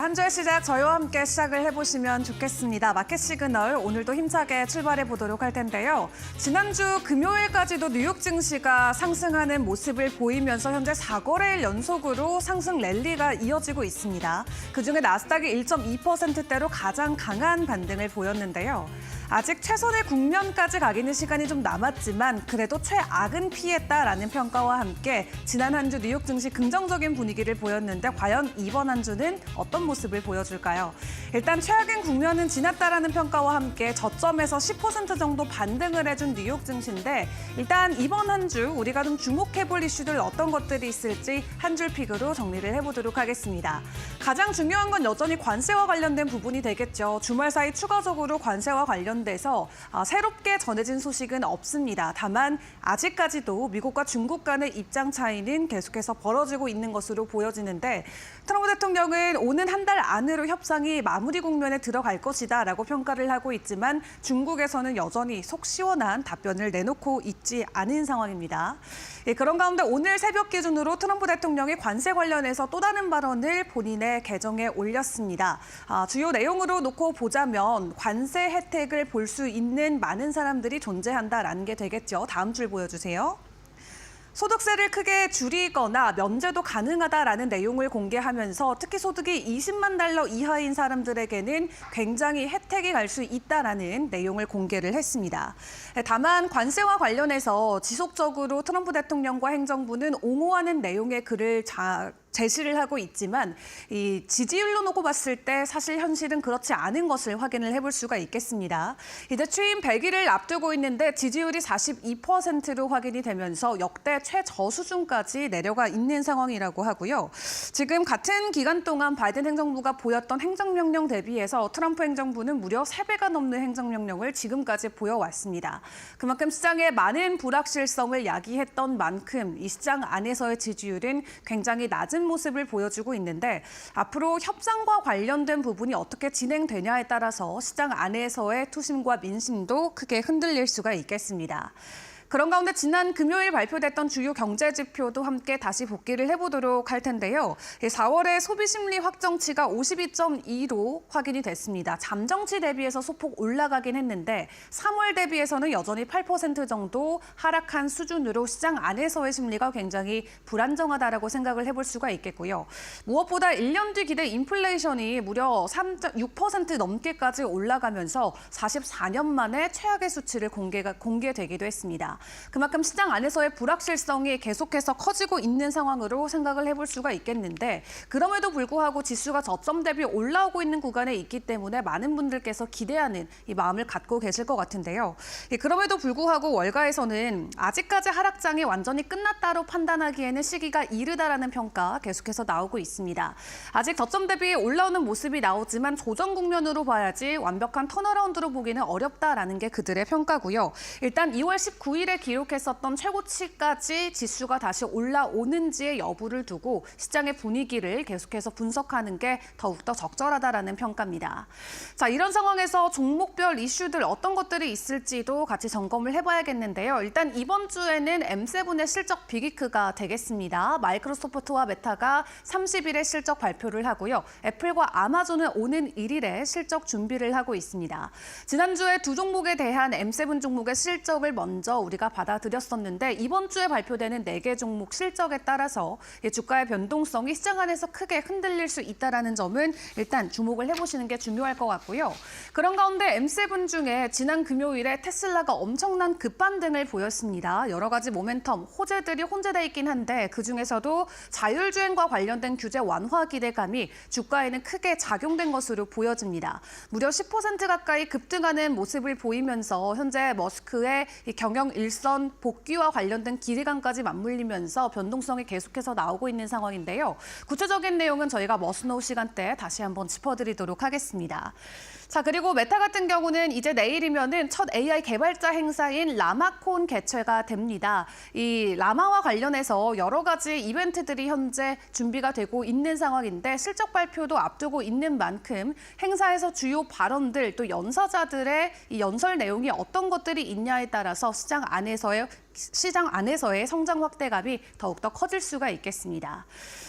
한 주의 시작 저희와 함께 시작을 해보시면 좋겠습니다. 마켓 시그널 오늘도 힘차게 출발해 보도록 할 텐데요. 지난주 금요일까지도 뉴욕 증시가 상승하는 모습을 보이면서 현재 4거래일 연속으로 상승 랠리가 이어지고 있습니다. 그중에 나스닥이 1.2%대로 가장 강한 반등을 보였는데요. 아직 최선의 국면까지 가기는 시간이 좀 남았지만 그래도 최악은 피했다라는 평가와 함께 지난 한 주 뉴욕 증시 긍정적인 분위기를 보였는데 과연 이번 한 주는 어떤 모습을 보여줄까요? 일단 최악의 국면은 지났다라는 평가와 함께 저점에서 10% 정도 반등을 해준 뉴욕 증시인데 일단 이번 한 주 우리가 좀 주목해볼 이슈들 어떤 것들이 있을지 한 줄 픽으로 정리를 해보도록 하겠습니다. 가장 중요한 건 여전히 관세와 관련된 부분이 되겠죠. 주말 사이 추가적으로 관세와 관련돼서 새롭게 전해진 소식은 없습니다. 다만 아직까지도 미국과 중국 간의 입장 차이는 계속해서 벌어지고 있는 것으로 보여지는데 트럼프 대통령은 오는 한 달 안으로 협상이 마무리 국면에 들어갈 것이다라고 평가를 하고 있지만 중국에서는 여전히 속 시원한 답변을 내놓고 있지 않은 상황입니다. 그런 가운데 오늘 새벽 기준으로 트럼프 대통령이 관세 관련해서 또 다른 발언을 본인의 계정에 올렸습니다. 주요 내용으로 놓고 보자면 관세 혜택을 볼 수 있는 많은 사람들이 존재한다라는 게 되겠죠. 다음 줄 보여주세요. 소득세를 크게 줄이거나 면제도 가능하다라는 내용을 공개하면서 특히 소득이 20만 달러 이하인 사람들에게는 굉장히 혜택이 갈 수 있다라는 내용을 공개를 했습니다. 다만 관세와 관련해서 지속적으로 트럼프 대통령과 행정부는 옹호하는 내용의 글을 제시를 하고 있지만 이 지지율로 놓고 봤을 때 사실 현실은 그렇지 않은 것을 확인을 해볼 수가 있겠습니다. 이제 취임 100일을 앞두고 있는데 지지율이 42%로 확인이 되면서 역대 최저 수준까지 내려가 있는 상황이라고 하고요. 지금 같은 기간 동안 바이든 행정부가 보였던 행정명령 대비해서 트럼프 행정부는 무려 3배가 넘는 행정명령을 지금까지 보여왔습니다. 그만큼 시장에 많은 불확실성을 야기했던 만큼 이 시장 안에서의 지지율은 굉장히 낮은 모습을 보여주고 있는데 앞으로 협상과 관련된 부분이 어떻게 진행되냐에 따라서 시장 안에서의 투심과 민심도 크게 흔들릴 수가 있겠습니다. 그런 가운데 지난 금요일 발표됐던 주요 경제 지표도 함께 다시 복기를 해보도록 할 텐데요. 4월의 소비심리 확정치가 52.2로 확인이 됐습니다. 잠정치 대비해서 소폭 올라가긴 했는데 3월 대비해서는 여전히 8% 정도 하락한 수준으로 시장 안에서의 심리가 굉장히 불안정하다라고 생각을 해볼 수가 있겠고요. 무엇보다 1년 뒤 기대 인플레이션이 무려 3.6% 넘게까지 올라가면서 44년 만에 최악의 수치를 공개되기도 했습니다. 그만큼 시장 안에서의 불확실성이 계속해서 커지고 있는 상황으로 생각을 해볼 수가 있겠는데 그럼에도 불구하고 지수가 저점 대비 올라오고 있는 구간에 있기 때문에 많은 분들께서 기대하는 이 마음을 갖고 계실 것 같은데요. 그럼에도 불구하고 월가에서는 아직까지 하락장이 완전히 끝났다로 판단하기에는 시기가 이르다라는 평가 계속해서 나오고 있습니다. 아직 저점 대비 올라오는 모습이 나오지만 조정 국면으로 봐야지 완벽한 턴어라운드로 보기는 어렵다라는 게 그들의 평가고요. 일단 2월 19일에 기록했었던 최고치까지 지수가 다시 올라오는지의 여부를 두고 시장의 분위기를 계속해서 분석하는 게 더욱더 적절하다라는 평가입니다. 자, 이런 상황에서 종목별 이슈들 어떤 것들이 있을지도 같이 점검을 해봐야겠는데요. 일단 이번 주에는 M7의 실적 빅위크가 되겠습니다. 마이크로소프트와 메타가 30일에 실적 발표를 하고요. 애플과 아마존은 오는 1일에 실적 준비를 하고 있습니다. 지난주에 두 종목에 대한 M7 종목의 실적을 먼저 우리가 받아들였었는데 이번 주에 발표되는 4개 종목 실적에 따라서 주가의 변동성이 시장 안에서 크게 흔들릴 수 있다는 점은 일단 주목을 해보시는 게 중요할 것 같고요. 그런 가운데 M7 중에 지난 금요일에 테슬라가 엄청난 급반등을 보였습니다. 여러 가지 모멘텀, 호재들이 혼재돼 있긴 한데 그중에서도 자율주행과 관련된 규제 완화 기대감이 주가에는 크게 작용된 것으로 보여집니다. 무려 10% 가까이 급등하는 모습을 보이면서 현재 머스크의 경영 일선 복귀와 관련된 기대감까지 맞물리면서 변동성이 계속해서 나오고 있는 상황인데요. 구체적인 내용은 저희가 머스노우 시간대에 다시 한번 짚어드리도록 하겠습니다. 자, 그리고 메타 같은 경우는 이제 내일이면은 첫 AI 개발자 행사인 라마콘 개최가 됩니다. 이 라마와 관련해서 여러 가지 이벤트들이 현재 준비가 되고 있는 상황인데 실적 발표도 앞두고 있는 만큼 행사에서 주요 발언들 또 연사자들의 이 연설 내용이 어떤 것들이 있냐에 따라서 시장 시장 안에서의 성장 확대감이 더욱더 커질 수가 있겠습니다.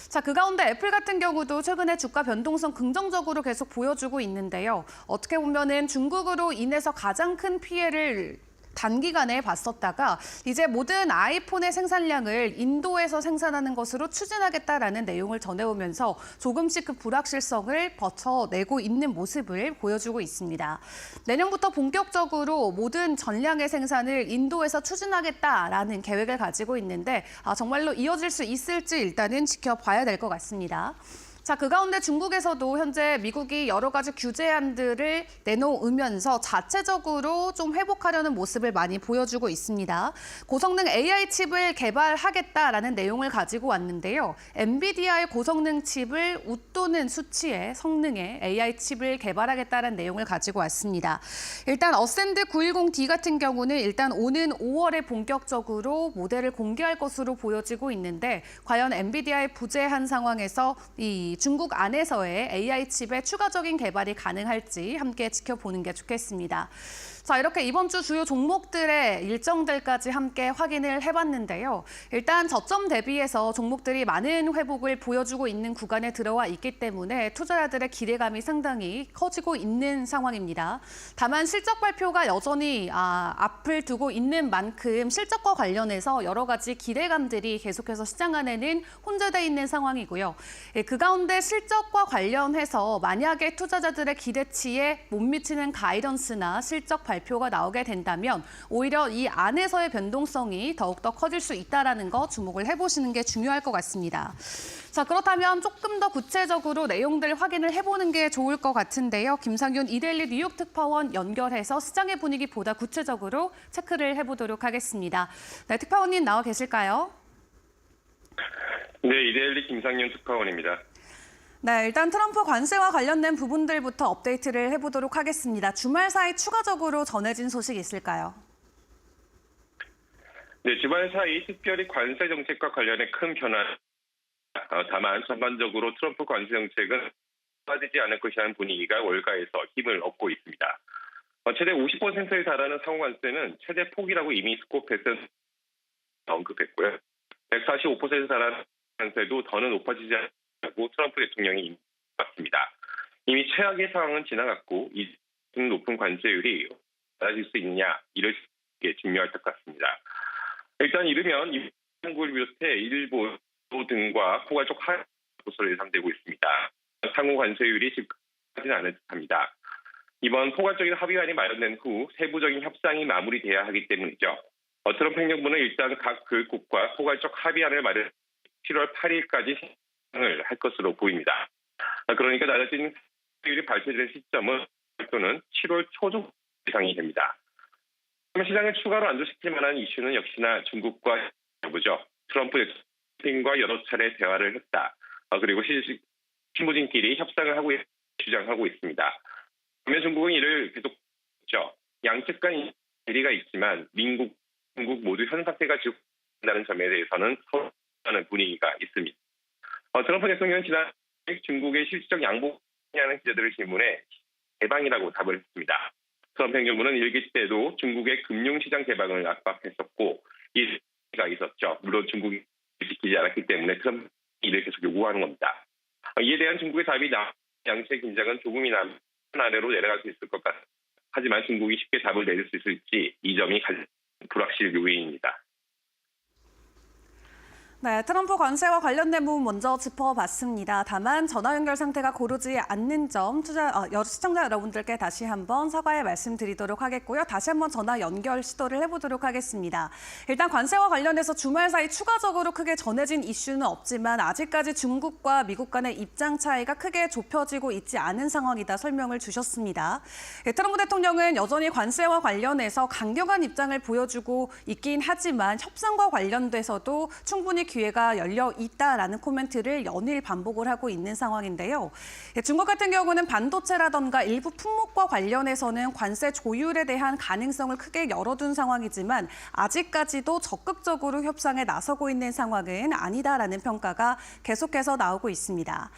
자, 그 가운데 애플 같은 경우도 최근에 주가 변동성 긍정적으로 계속 보여주고 있는데요. 어떻게 보면은 중국으로 인해서 가장 큰 피해를 단기간에 봤었다가 이제 모든 아이폰의 생산량을 인도에서 생산하는 것으로 추진하겠다라는 내용을 전해오면서 조금씩 그 불확실성을 버텨내고 있는 모습을 보여주고 있습니다. 내년부터 본격적으로 모든 전량의 생산을 인도에서 추진하겠다라는 계획을 가지고 있는데 정말로 이어질 수 있을지 일단은 지켜봐야 될 것 같습니다. 자, 그 가운데 중국에서도 현재 미국이 여러 가지 규제안들을 내놓으면서 자체적으로 좀 회복하려는 모습을 많이 보여주고 있습니다. 고성능 AI 칩을 개발하겠다라는 내용을 가지고 왔는데요. 엔비디아의 고성능 칩을 웃도는 수치의 성능의 AI 칩을 개발하겠다는 내용을 가지고 왔습니다. 일단 어센드 910D 같은 경우는 일단 오는 5월에 본격적으로 모델을 공개할 것으로 보여지고 있는데 과연 엔비디아의 부재한 상황에서 이 중국 안에서의 AI 칩의 추가적인 개발이 가능할지 함께 지켜보는 게 좋겠습니다. 자, 이렇게 이번 주 주요 종목들의 일정들까지 함께 확인을 해봤는데요. 일단 저점 대비해서 종목들이 많은 회복을 보여주고 있는 구간에 들어와 있기 때문에 투자자들의 기대감이 상당히 커지고 있는 상황입니다. 다만 실적 발표가 여전히 앞을 두고 있는 만큼 실적과 관련해서 여러 가지 기대감들이 계속해서 시장 안에는 혼재돼 있는 상황이고요. 그 가운데 실적과 관련해서 만약에 투자자들의 기대치에 못 미치는 가이던스나 실적 발표가 나오게 된다면 오히려 이 안에서의 변동성이 더욱더 커질 수 있다는 거 주목을 해보시는 게 중요할 것 같습니다. 자, 그렇다면 조금 더 구체적으로 내용들 확인을 해보는 게 좋을 것 같은데요. 김상윤 이데일리 뉴욕 특파원 연결해서 시장의 분위기 보다 구체적으로 체크를 해보도록 하겠습니다. 네, 특파원님 나와 계실까요? 네, 이데일리 김상윤 특파원입니다. 네, 일단 트럼프 관세와 관련된 부분들부터 업데이트를 해보도록 하겠습니다. 주말 사이 추가적으로 전해진 소식이 있을까요? 네, 주말 사이 특별히 관세 정책과 관련해 큰 변화. 다만 전반적으로 트럼프 관세 정책은 빠지지 않을 것이라는 분위기가 월가에서 힘을 얻고 있습니다. 최대 50%에 달하는 상호관세는 최대 폭이라고 이미 스코프에서 언급했고요. 145%에 달하는 관세도 더는 높아지지 않고 트럼프 대통령이 말했습니다. 이미 최악의 상황은 지나갔고 이 높은 관세율이 낮아질 수 있느냐 이를 증명할 것 같습니다. 일단 이르면 한국을 비롯해 일본 등과 포괄적 하향 것으로 예상되고 있습니다. 상호 관세율이 집중하지는 않을 듯합니다. 이번 포괄적인 합의안이 마련된 후 세부적인 협상이 마무리돼야 하기 때문이죠. 트럼프 행정부는 일단 각 교육국과 포괄적 합의안을 마련 7월 8일까지 시행을 할 것으로 보입니다. 그러니까 낮아진 세율이 발표된 시점은 또는 7월 초중 예상이 됩니다. 시장을 추가로 안도시킬 만한 이슈는 역시나 중국과 여부죠. 트럼프 대통령과 여러 차례 대화를 했다. 그리고 신부진끼리 협상을 하고 주장하고 있습니다. 그러면 중국은 이를 계속 했죠. 양측 간 대리가 있지만 미국, 중국 모두 현 상태가 지속된다는 점에 대해서는 서로하는 분위기가 있습니다. 트럼프 대통령은 지난 중국의 실질적 양보하는 기자들을 질문해 개방이라고 답을 했습니다. 트럼프 행정부는 일기 때도 중국의 금융시장 개방을 압박했었고 이가 있었죠. 물론 중국이 지키지 않았기 때문에 트럼프 이를 계속 요구하는 겁니다. 이에 대한 중국의 답이 양측의 긴장은 조금이나 아래로 내려갈 수 있을 것 같습니다. 하지만 중국이 쉽게 답을 내릴 수 있을지 이 점이 가장 불확실 요인입니다. 네, 트럼프 관세와 관련된 부분 먼저 짚어봤습니다. 다만 전화 연결 상태가 고르지 않는 점 시청자 여러분들께 다시 한번 사과의 말씀드리도록 하겠고요. 다시 한번 전화 연결 시도를 해보도록 하겠습니다. 일단 관세와 관련해서 주말 사이 추가적으로 크게 전해진 이슈는 없지만 아직까지 중국과 미국 간의 입장 차이가 크게 좁혀지고 있지 않은 상황이다 설명을 주셨습니다. 트럼프 대통령은 여전히 관세와 관련해서 강경한 입장을 보여주고 있긴 하지만 협상과 관련돼서도 충분히 기회가 열려 있다라는 코멘트를 연일 반복을 하고 있는 상황인데요. 중국 같은 경우는 반도체라던가 일부 품목과 관련해서는 관세 조율에 대한 가능성을 크게 열어둔 상황이지만 아직까지도 적극적으로 협상에 나서고 있는 상황은 아니다라는 평가가 계속해서 나오고 있습니다.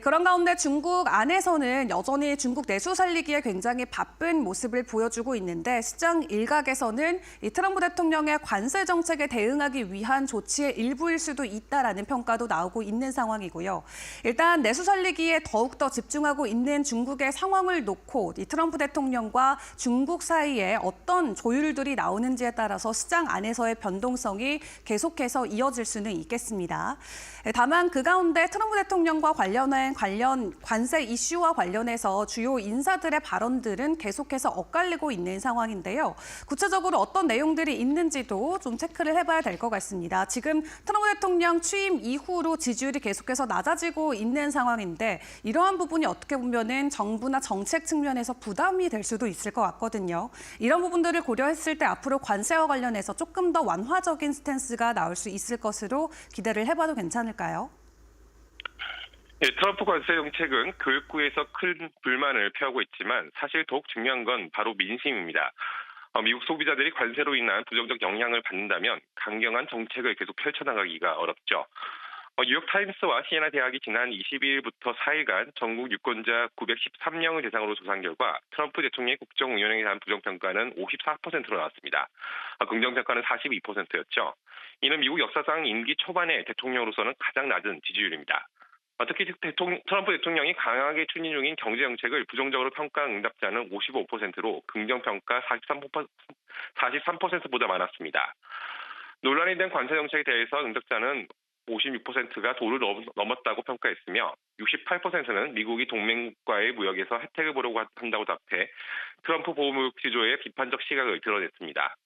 그런 가운데 중국 안에서는 여전히 중국 내수 살리기에 굉장히 바쁜 모습을 보여주고 있는데 시장 일각에서는 이 트럼프 대통령의 관세 정책에 대응하기 위한 조치의 일부일 수도 있다라는 평가도 나오고 있는 상황이고요. 일단 내수 살리기에 더욱더 집중하고 있는 중국의 상황을 놓고 이 트럼프 대통령과 중국 사이에 어떤 조율들이 나오는지에 따라서 시장 안에서의 변동성이 계속해서 이어질 수는 있겠습니다. 다만 그 가운데 트럼프 대통령과 관련 관세 이슈와 관련해서 주요 인사들의 발언들은 계속해서 엇갈리고 있는 상황인데요. 구체적으로 어떤 내용들이 있는지도 좀 체크를 해봐야 될 것 같습니다. 지금 트럼프 대통령 취임 이후로 지지율이 계속해서 낮아지고 있는 상황인데 이러한 부분이 어떻게 보면은 정부나 정책 측면에서 부담이 될 수도 있을 것 같거든요. 이런 부분들을 고려했을 때 앞으로 관세와 관련해서 조금 더 완화적인 스탠스가 나올 수 있을 것으로 기대를 해봐도 괜찮을까요? 예, 트럼프 관세 정책은 교육부에서 큰 불만을 표하고 있지만 사실 더욱 중요한 건 바로 민심입니다. 미국 소비자들이 관세로 인한 부정적 영향을 받는다면 강경한 정책을 계속 펼쳐나가기가 어렵죠. 뉴욕타임스와 시에나 대학이 지난 22일부터 4일간 전국 유권자 913명을 대상으로 조사한 결과 트럼프 대통령의 국정 운영에 대한 부정평가는 54%로 나왔습니다. 긍정평가는 42%였죠. 이는 미국 역사상 임기 초반에 대통령으로서는 가장 낮은 지지율입니다. 특히 트럼프 대통령이 강하게 추진 중인 경제정책을 부정적으로 평가한 응답자는 55%로 긍정평가 43%보다 많았습니다. 논란이 된 관세 정책에 대해서 응답자는 56%가 도를 넘었다고 평가했으며 68%는 미국이 동맹국과의 무역에서 혜택을 보려고 한다고 답해 트럼프 보호무역 지조의 비판적 시각을 드러냈습니다.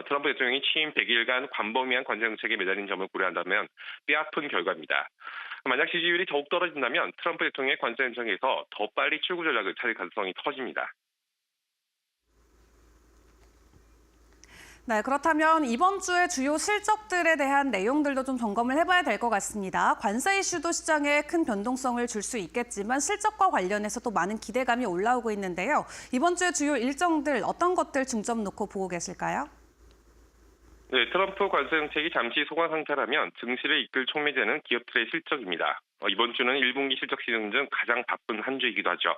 트럼프 대통령이 취임 100일간 광범위한 관세 정책에 매달린 점을 고려한다면 뼈아픈 결과입니다. 만약 지지율이 더욱 떨어진다면 트럼프 대통령의 관세 정책에서 더 빨리 출구 전략을 찾을 가능성이 커집니다. 네, 그렇다면 이번 주에 주요 실적들에 대한 내용들도 좀 점검을 해봐야 될 것 같습니다. 관세 이슈도 시장에 큰 변동성을 줄 수 있겠지만 실적과 관련해서 또 많은 기대감이 올라오고 있는데요. 이번 주에 주요 일정들 어떤 것들 중점 놓고 보고 계실까요? 네, 트럼프 관세 정책이 잠시 소강 상태라면 증시를 이끌 촉매되는 기업들의 실적입니다. 이번 주는 1분기 실적 시즌 중 가장 바쁜 한 주이기도 하죠.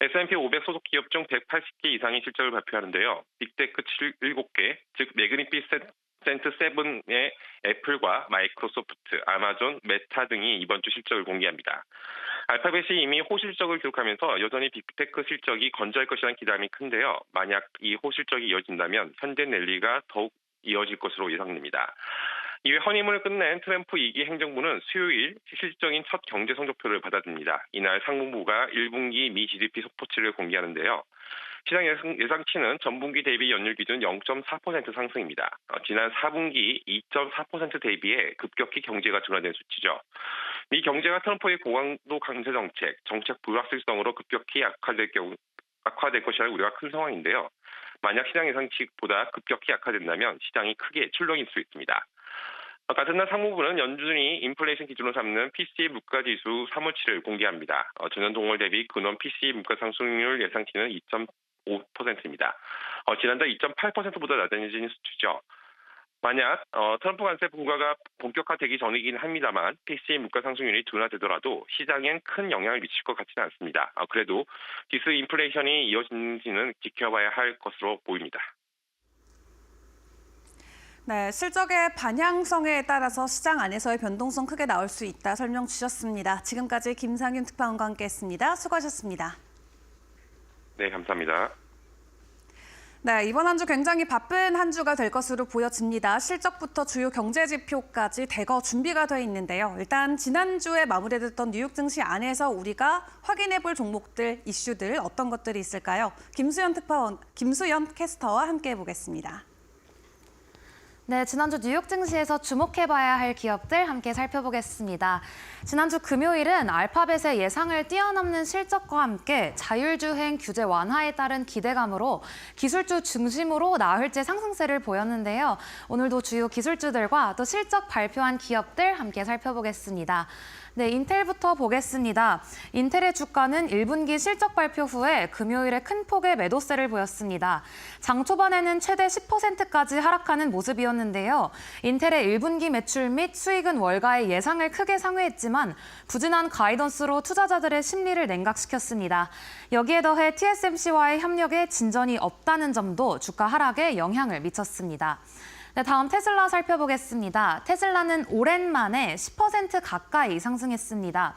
S&P 500 소속 기업 중 180개 이상의 실적을 발표하는데요. 빅테크 7개, 즉 매그니피센트 7의 애플과 마이크로소프트, 아마존, 메타 등이 이번 주 실적을 공개합니다. 알파벳이 이미 호실적을 기록하면서 여전히 빅테크 실적이 건조할 것이라는 기대감이 큰데요. 만약 이 호실적이 이어진다면 현대넬리가 더욱 이어질 것으로 예상됩니다. 이외 허니문을 끝낸 트럼프 2기 행정부는 수요일 실질적인 첫 경제 성적표를 받아듭니다. 이날 상무부가 1분기 미 GDP 속보치를 공개하는데요. 시장 예상치는 전분기 대비 연율 기준 0.4% 상승입니다. 지난 4분기 2.4% 대비해 급격히 경제가 둔화된 수치죠. 미 경제가 트럼프의 고강도 강세 정책 불확실성으로 급격히 악화될 것이라는 우려가 큰 상황인데요. 만약 시장 예상치보다 급격히 악화된다면 시장이 크게 출렁일 수 있습니다. 같은 날 상무부는 연준이 인플레이션 기준으로 삼는 PCE 물가지수 3월치를 공개합니다. 전년 동월 대비 근원 PCE 물가 상승률 예상치는 2.5%입니다. 지난달 2.8%보다 낮아진 수치죠. 만약 트럼프 관세 분과가 본격화되기 전이긴 합니다만 PCE 물가 상승률이 둔화되더라도 시장엔 큰 영향을 미칠 것 같지는 않습니다. 그래도 디스인플레이션이 이어지는지는 지켜봐야 할 것으로 보입니다. 네, 실적의 반향성에 따라서 시장 안에서의 변동성 크게 나올 수 있다 설명 주셨습니다. 지금까지 김상윤 특파원과 함께했습니다. 수고하셨습니다. 네, 감사합니다. 네, 이번 한 주 굉장히 바쁜 한 주가 될 것으로 보여집니다. 실적부터 주요 경제 지표까지 대거 준비가 돼 있는데요. 일단 지난주에 마무리됐던 뉴욕 증시 안에서 우리가 확인해 볼 종목들, 이슈들 어떤 것들이 있을까요? 김수연 캐스터와 함께 해보겠습니다. 네, 지난주 뉴욕 증시에서 주목해봐야 할 기업들 함께 살펴보겠습니다. 지난주 금요일은 알파벳의 예상을 뛰어넘는 실적과 함께 자율주행 규제 완화에 따른 기대감으로 기술주 중심으로 나흘째 상승세를 보였는데요. 오늘도 주요 기술주들과 또 실적 발표한 기업들 함께 살펴보겠습니다. 네, 인텔부터 보겠습니다. 인텔의 주가는 1분기 실적 발표 후에 금요일에 큰 폭의 매도세를 보였습니다. 장 초반에는 최대 10%까지 하락하는 모습이었는데요. 인텔의 1분기 매출 및 수익은 월가의 예상을 크게 상회했지만 부진한 가이던스로 투자자들의 심리를 냉각시켰습니다. 여기에 더해 TSMC와의 협력에 진전이 없다는 점도 주가 하락에 영향을 미쳤습니다. 네, 다음 테슬라 살펴보겠습니다. 테슬라는 오랜만에 10% 가까이 상승했습니다.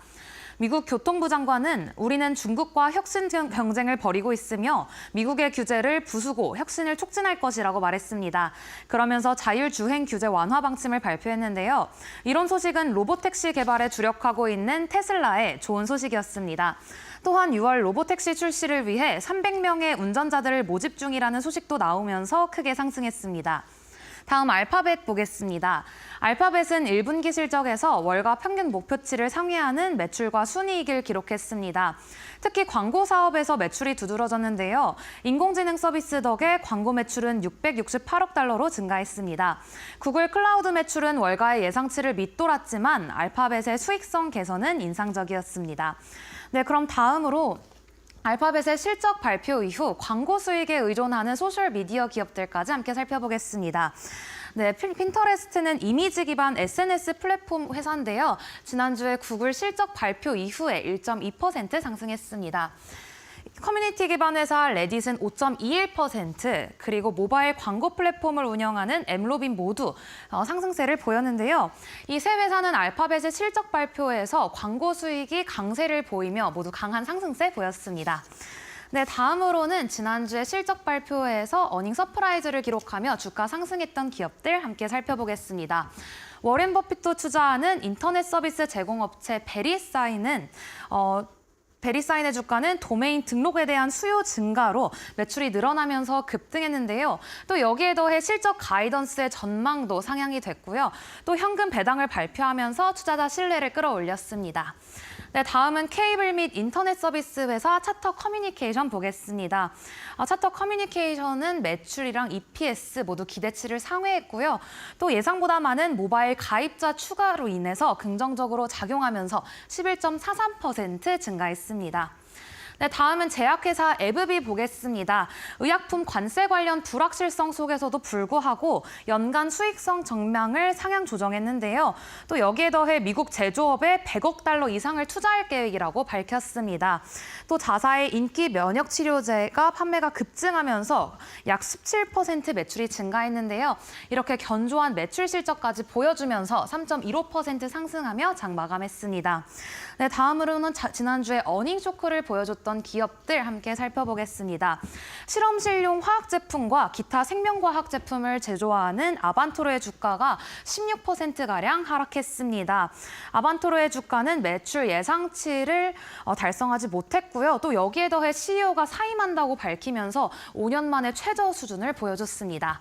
미국 교통부 장관은 우리는 중국과 혁신 경쟁을 벌이고 있으며 미국의 규제를 부수고 혁신을 촉진할 것이라고 말했습니다. 그러면서 자율주행 규제 완화 방침을 발표했는데요. 이런 소식은 로보택시 개발에 주력하고 있는 테슬라의 좋은 소식이었습니다. 또한 6월 로보택시 출시를 위해 300명의 운전자들을 모집 중이라는 소식도 나오면서 크게 상승했습니다. 다음 알파벳 보겠습니다. 알파벳은 1분기 실적에서 월가 평균 목표치를 상회하는 매출과 순이익을 기록했습니다. 특히 광고 사업에서 매출이 두드러졌는데요. 인공지능 서비스 덕에 광고 매출은 668억 달러로 증가했습니다. 구글 클라우드 매출은 월가의 예상치를 밑돌았지만 알파벳의 수익성 개선은 인상적이었습니다. 네, 그럼 다음으로 알파벳의 실적 발표 이후 광고 수익에 의존하는 소셜미디어 기업들까지 함께 살펴보겠습니다. 네, 핀터레스트는 이미지 기반 SNS 플랫폼 회사인데요. 지난주에 구글 실적 발표 이후에 1.2% 상승했습니다. 커뮤니티 기반 회사 레딧은 5.21%, 그리고 모바일 광고 플랫폼을 운영하는 엠로빈 모두 상승세를 보였는데요. 이 세 회사는 알파벳의 실적 발표에서 광고 수익이 강세를 보이며 모두 강한 상승세 보였습니다. 네, 다음으로는 지난주에 실적 발표에서 어닝 서프라이즈를 기록하며 주가 상승했던 기업들 함께 살펴보겠습니다. 워렌 버핏도 투자하는 인터넷 서비스 제공업체 베리사인의 주가는 도메인 등록에 대한 수요 증가로 매출이 늘어나면서 급등했는데요. 또 여기에 더해 실적 가이던스의 전망도 상향이 됐고요. 또 현금 배당을 발표하면서 투자자 신뢰를 끌어올렸습니다. 네, 다음은 케이블 및 인터넷 서비스 회사 차터 커뮤니케이션 보겠습니다. 차터 커뮤니케이션은 매출이랑 EPS 모두 기대치를 상회했고요. 또 예상보다 많은 모바일 가입자 추가로 인해서 긍정적으로 작용하면서 11.43% 증가했습니다. 네, 다음은 제약회사 에브비 보겠습니다. 의약품 관세 관련 불확실성 속에서도 불구하고 연간 수익성 전망을 상향 조정했는데요. 또 여기에 더해 미국 제조업에 100억 달러 이상을 투자할 계획이라고 밝혔습니다. 또 자사의 인기 면역 치료제가 판매가 급증하면서 약 17% 매출이 증가했는데요. 이렇게 견조한 매출 실적까지 보여주면서 3.15% 상승하며 장 마감했습니다. 네, 다음으로는 지난주에 어닝 쇼크를 보여줬던 기업들 함께 살펴보겠습니다. 실험실용 화학 제품과 기타 생명과학 제품을 제조하는 아반토르의 주가가 16%가량 하락했습니다. 아반토르의 주가는 매출 예상치를 달성하지 못했고요. 또 여기에 더해 CEO가 사임한다고 밝히면서 5년 만에 최저 수준을 보여줬습니다.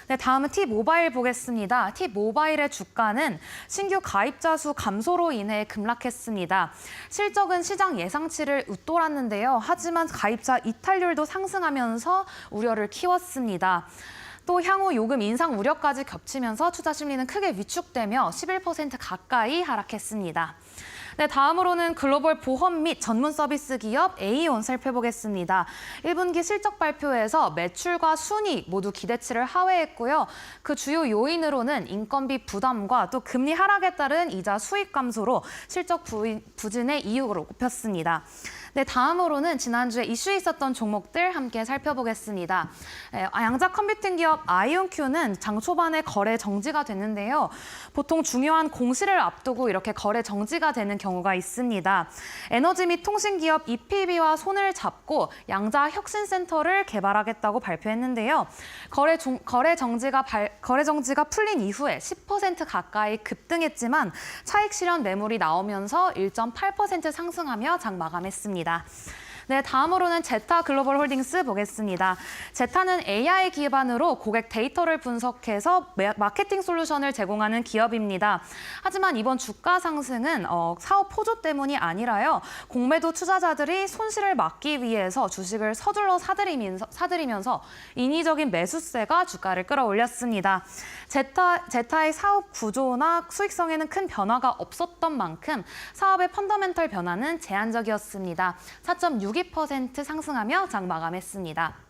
네, 다음은 T모바일 보겠습니다. T모바일의 주가는 신규 가입자 수 감소로 인해 급락했습니다. 실적은 시장 예상치를 웃돌았는데요. 하지만 가입자 이탈률도 상승하면서 우려를 키웠습니다. 또 향후 요금 인상 우려까지 겹치면서 투자 심리는 크게 위축되며 11% 가까이 하락했습니다. 네, 다음으로는 글로벌 보험 및 전문 서비스 기업 에이온 살펴보겠습니다. 1분기 실적 발표에서 매출과 순이익 모두 기대치를 하회했고요. 그 주요 요인으로는 인건비 부담과 또 금리 하락에 따른 이자 수익 감소로 실적 부진의 이유로 꼽혔습니다. 네, 다음으로는 지난주에 이슈 있었던 종목들 함께 살펴보겠습니다. 양자 컴퓨팅 기업 아이온큐는 장 초반에 거래 정지가 됐는데요. 보통 중요한 공시를 앞두고 이렇게 거래 정지가 되는 경우가 있습니다. 에너지 및 통신 기업 EPB와 손을 잡고 양자 혁신센터를 개발하겠다고 발표했는데요. 거래 정지가 풀린 이후에 10% 가까이 급등했지만 차익 실현 매물이 나오면서 1.8% 상승하며 장 마감했습니다. 네, 다음으로는 제타 글로벌 홀딩스 보겠습니다. 제타는 AI 기반으로 고객 데이터를 분석해서 마케팅 솔루션을 제공하는 기업입니다. 하지만 이번 주가 상승은 사업 포조 때문이 아니라요. 공매도 투자자들이 손실을 막기 위해서 주식을 서둘러 사들이면서 인위적인 매수세가 주가를 끌어올렸습니다. 제타의 사업 구조나 수익성에는 큰 변화가 없었던 만큼 사업의 펀더멘털 변화는 제한적이었습니다. 4.62% 상승하며 장 마감했습니다.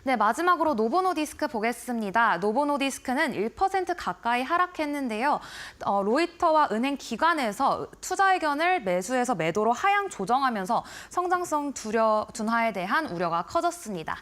네, 마지막으로 노보노디스크 보겠습니다. 노보노디스크는 1% 가까이 하락했는데요. 로이터와 은행 기관에서 투자 의견을 매수해서 매도로 하향 조정하면서 성장성 둔화에 대한 우려가 커졌습니다.